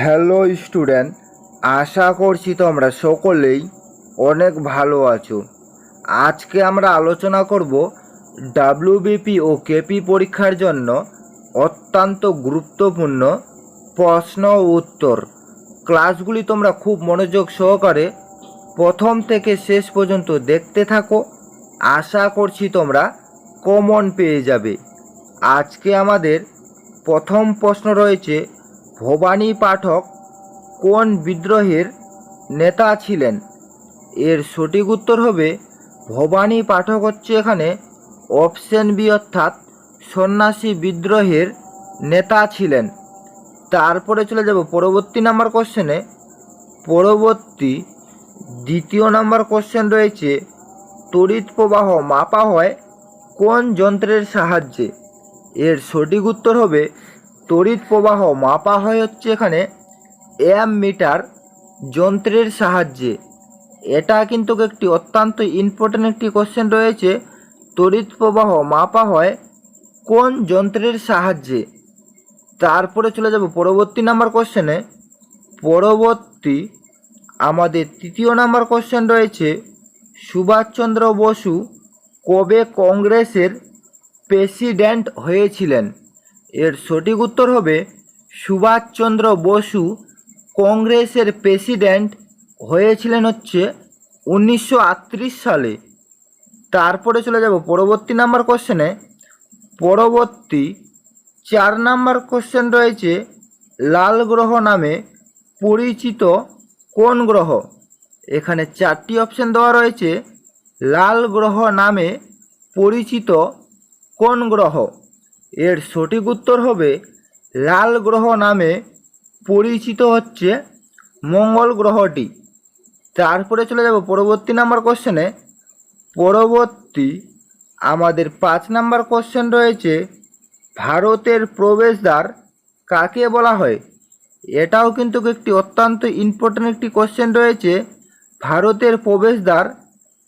Hello student, আশা করছি তোমরা সকলেই অনেক ভালো আছো। আজকে আমরা আলোচনা করব ডাব্লিউবিপি ও কেপি পরীক্ষার জন্য অত্যন্ত গুরুত্বপূর্ণ প্রশ্ন ও উত্তর। ক্লাসগুলি তোমরা খুব মনোযোগ সহকারে প্রথম থেকে শেষ পর্যন্ত দেখতে থাকো। আশা করছি তোমরা কমন পেয়ে যাবে। আজকে আমাদের প্রথম প্রশ্ন রয়েছে, ভবানী পাঠক কোন বিদ্রোহের নেতা ছিলেন? এর সঠিক উত্তর হবে ভবানী পাঠক হচ্ছে এখানে অপশন বি অর্থাৎ সন্ন্যাসী বিদ্রোহের নেতা ছিলেন। তারপরে চলে যাব পরবর্তী নাম্বার কোশ্চেনে। পরবর্তী দ্বিতীয় নাম্বার কোশ্চেন রয়েছে, তড়িৎ প্রবাহ মাপা হয় কোন যন্ত্রের সাহায্যে? এর সঠিক উত্তর হবে তড়িৎ প্রবাহ মাপা হয় হচ্ছে এখানে অ্যামমিটার যন্ত্রের সাহায্যে। এটা কিন্তু একটি অত্যন্ত ইম্পর্টেন্ট একটি কোশ্চেন রয়েছে, তড়িৎ প্রবাহ মাপা হয় কোন যন্ত্রের সাহায্যে? তারপরে চলে যাব পরবর্তী নাম্বার কোশ্চেনে। পরবর্তী আমাদের তৃতীয় নাম্বার কোশ্চেন রয়েছে, সুভাষচন্দ্র বসু কবে কংগ্রেসের প্রেসিডেন্ট হয়েছিলেন? এর সঠিক উত্তর হবে সুভাষচন্দ্র বসু কংগ্রেসের প্রেসিডেন্ট হয়েছিলেন হচ্ছে 1938 সালে। তারপরে চলে যাব পরবর্তী নাম্বার কোশ্চেনে। পরবর্তী 4 নাম্বার কোশ্চেন রয়েছে, লাল গ্রহ নামে পরিচিত কোন গ্রহ? এখানে 4টি অপশন দেওয়া রয়েছে, লাল গ্রহ নামে পরিচিত কোন গ্রহ? এর সঠিক উত্তর হবে লাল গ্রহ নামে পরিচিত হচ্ছে মঙ্গল গ্রহটি। তারপরে চলে যাব পরবর্তী নাম্বার কোশ্চেনে। পরবর্তী আমাদের 5 নাম্বার কোশ্চেন রয়েছে, ভারতের প্রবেশদ্বার কাকে বলা হয়? এটাও কিন্তু একটি অত্যন্ত ইম্পর্টেন্ট একটি কোশ্চেন রয়েছে, ভারতের প্রবেশদ্বার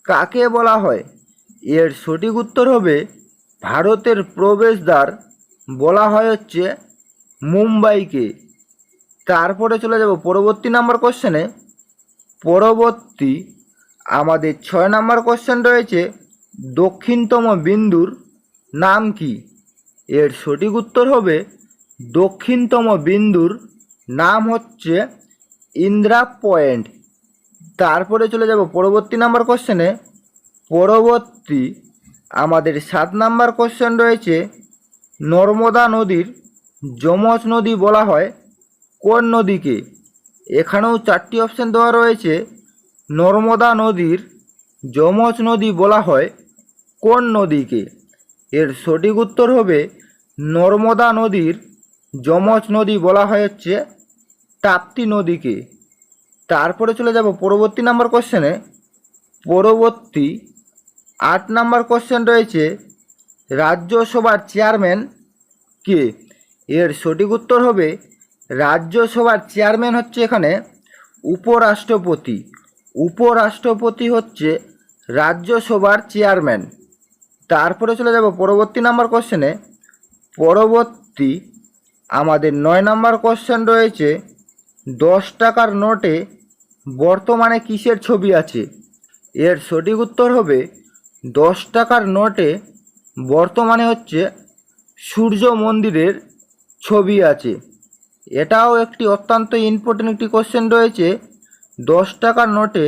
কাকে বলা হয়? এর সঠিক উত্তর হবে ভারতের প্রবেশদ্বার বলা হয় হচ্ছে মুম্বাইকে। তারপরে চলে যাব পরবর্তী নাম্বার কোশ্চেনে। পরবর্তী আমাদের 6 নাম্বার কোশ্চেন রয়েছে, দক্ষিণতম বিন্দুর নাম কি? এর সঠিক উত্তর হবে দক্ষিণতম বিন্দুর নাম হচ্ছে ইন্দিরা পয়েন্ট। তারপরে চলে যাব পরবর্তী নাম্বার কোশ্চেনে। পরবর্তী আমাদের 7 নাম্বার কোশ্চেন রয়েছে, নর্মদা নদীর যমজ নদী বলা হয় কোন নদীকে? এখানেও 4টি অপশন দেওয়া রয়েছে, নর্মদা নদীর যমজ নদী বলা হয় কোন নদীকে? এর সঠিক উত্তর হবে নর্মদা নদীর যমজ নদী বলা হয় হচ্ছে তাপ্তি নদীকে। তারপরে চলে যাব পরবর্তী নাম্বার কোশ্চেনে। পরবর্তী 8 নাম্বার কোশ্চেন রয়েছে, রাজ্যসভার চেয়ারম্যান কে? এর সঠিক উত্তর হবে রাজ্যসভার চেয়ারম্যান হচ্ছে এখানে উপরাষ্ট্রপতি। উপরাষ্ট্রপতি হচ্ছে রাজ্যসভার চেয়ারম্যান। তারপরে চলে যাব পরবর্তী নাম্বার কোশ্চেনে। পরবর্তী আমাদের 9 নাম্বার কোশ্চেন রয়েছে, 10 টাকার নোটে বর্তমানে কিসের ছবি আছে? এর সঠিক উত্তর হবে 10 টাকার নোটে বর্তমানে হচ্ছে সূর্য মন্দিরের ছবি আছে। এটাও একটি অত্যন্ত ইম্পর্টেন্ট একটি কোশ্চেন রয়েছে, 10 টাকার নোটে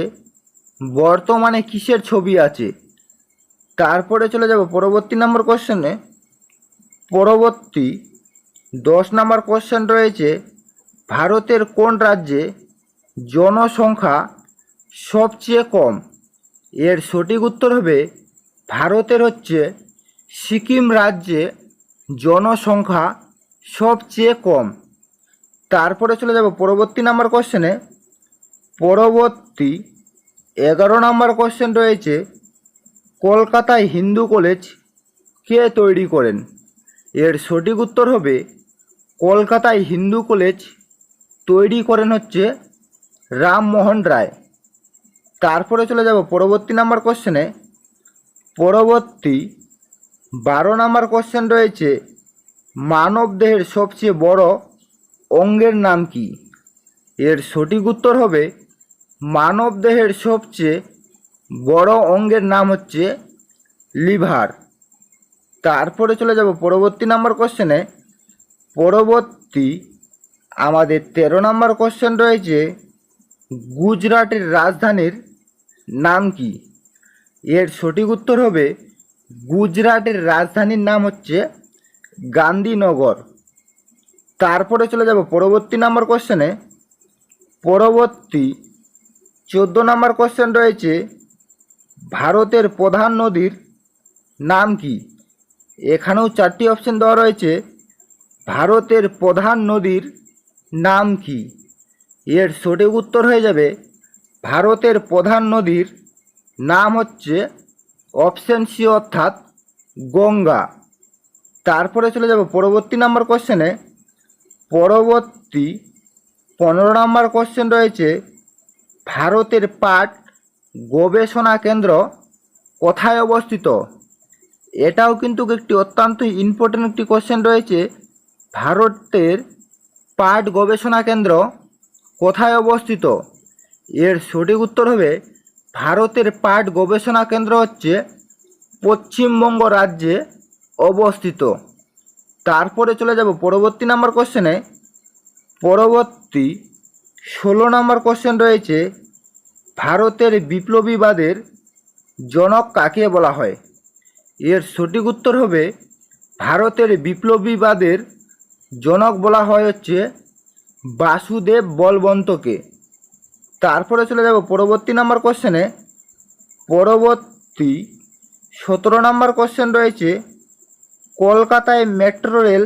বর্তমানে কিসের ছবি আছে? তারপরে চলে যাব পরবর্তী নাম্বার কোশ্চেনে। পরবর্তী 10 নাম্বার কোশ্চেন রয়েছে, ভারতের কোন রাজ্যে জনসংখ্যা সবচেয়ে কম? এর সঠিক উত্তর হবে ভারতের হচ্ছে সিকিম রাজ্যে জনসংখ্যা সবচেয়ে কম। তারপরে চলে যাব পরবর্তী নাম্বার কোশ্চেনে। পরবর্তী 11 নাম্বার কোশ্চেন রয়েছে, কলকাতায় হিন্দু কলেজ কে তৈরি করেন? এর সঠিক উত্তর হবে কলকাতায় হিন্দু কলেজ তৈরি করেন হচ্ছে রামমোহন রায়। তারপরে চলে যাব পরবর্তী নাম্বার কোশ্চেনে। পরবর্তী 12 নাম্বার কোশ্চেন রয়েছে, মানবদেহের সবচেয়ে বড় অঙ্গের নাম কি? এর সঠিক উত্তর হবে মানব দেহের সবচেয়ে বড় অঙ্গের নাম হচ্ছে লিভার। তারপরে চলে যাব পরবর্তী নাম্বার কোশ্চেনে। পরবর্তী আমাদের 13 নম্বর কোশ্চেন রয়েছে, গুজরাটের রাজধানীর নাম কি? এর সঠিক উত্তর হবে গুজরাটের রাজধানীর নাম হচ্ছে গান্ধীনগর। তারপরে চলে যাব পরবর্তী নাম্বার কোশ্চেনে। পরবর্তী 14 নম্বর কোশ্চেন রয়েছে, ভারতের প্রধান নদীর নাম কি? এখানেও 4টি অপশন দেওয়া রয়েছে। ভারতের প্রধান নদীর নাম কি? এর সঠিক উত্তর হয়ে যাবে ভারতের প্রধান নদীর নাম হচ্ছে অপশন সি অর্থাৎ গঙ্গা। তারপরে চলে যাব পরবর্তী নাম্বার কোশ্চেনে। পরবর্তী 15 নম্বর কোশ্চেন রয়েছে, ভারতের পাট গবেষণা কেন্দ্র কোথায় অবস্থিত? এটাও কিন্তু একটি অত্যন্ত ইম্পর্টেন্ট একটি কোশ্চেন রয়েছে। ভারতের পাট গবেষণা কেন্দ্র কোথায় অবস্থিত? এর সঠিক উত্তর হবে ভারতের পাট গবেষণা কেন্দ্র হচ্ছে পশ্চিমবঙ্গ রাজ্যে অবস্থিত। তারপরে চলে যাব পরবর্তী নাম্বার কোশ্চেনে। পরবর্তী 16 নম্বর কোশ্চেন রয়েছে, ভারতের বিপ্লবীবাদের জনক কাকে বলা হয়? এর সঠিক উত্তর হবে ভারতের বিপ্লবীবাদের জনক বলা হয় হচ্ছে বাসুদেব বলবন্তকে। তারপরে চলে যাব পরবর্তী নাম্বার কোশ্চেনে। পরবর্তী 17 নম্বর কোশ্চেন রয়েছে, কলকাতায় মেট্রো রেল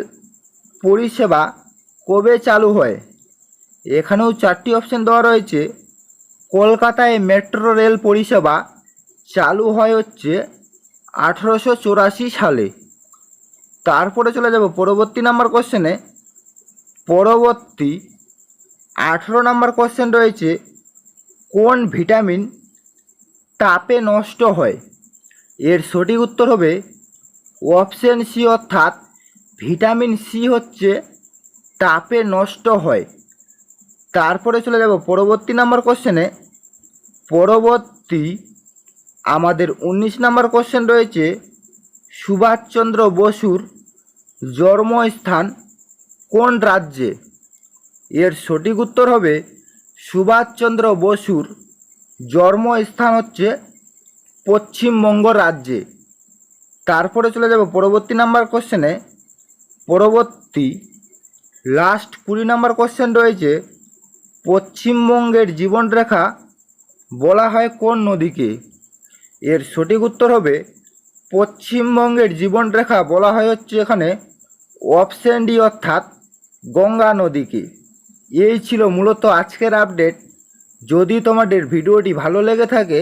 পরিষেবা কবে চালু হয়? এখানেও 4টি অপশন দেওয়া রয়েছে। কলকাতায় মেট্রো রেল পরিষেবা চালু হয় হচ্ছে 1884 সালে। তারপরে চলে যাব পরবর্তী নাম্বার কোশ্চেনে। পরবর্তী 18 নম্বর কোশ্চেন রয়েছে, কোন ভিটামিন তাপে নষ্ট হয়? এর সঠিক উত্তর হবে অপশন সি অর্থাৎ ভিটামিন সি হচ্ছে তাপে নষ্ট হয়। তারপরে চলে যাব পরবর্তী নাম্বার কোশ্চেনে। পরবর্তী আমাদের 19 নম্বর কোশ্চেন রয়েছে, সুভাষচন্দ্র বসুর জন্মস্থান কোন রাজ্যে? এর সঠিক উত্তর হবে সুভাষচন্দ্র বসুর জন্মস্থান হচ্ছে পশ্চিমবঙ্গ রাজ্যে। তারপরে চলে যাব পরবর্তী নাম্বার কোশ্চেনে। পরবর্তী লাস্ট 20 নম্বর কোশ্চেন রয়েছে, পশ্চিমবঙ্গের জীবনরেখা বলা হয় কোন নদীকে? এর সঠিক উত্তর হবে পশ্চিমবঙ্গের জীবনরেখা বলা হয় হচ্ছে এখানে অপশন ডি অর্থাৎ গঙ্গা নদীকে। এই ছিল মূলত আজকের আপডেট। যদি তোমাদের ভিডিওটি ভালো লেগে থাকে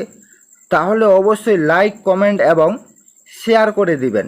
তাহলে অবশ্যই লাইক, কমেন্ট এবং শেয়ার করে দিবেন।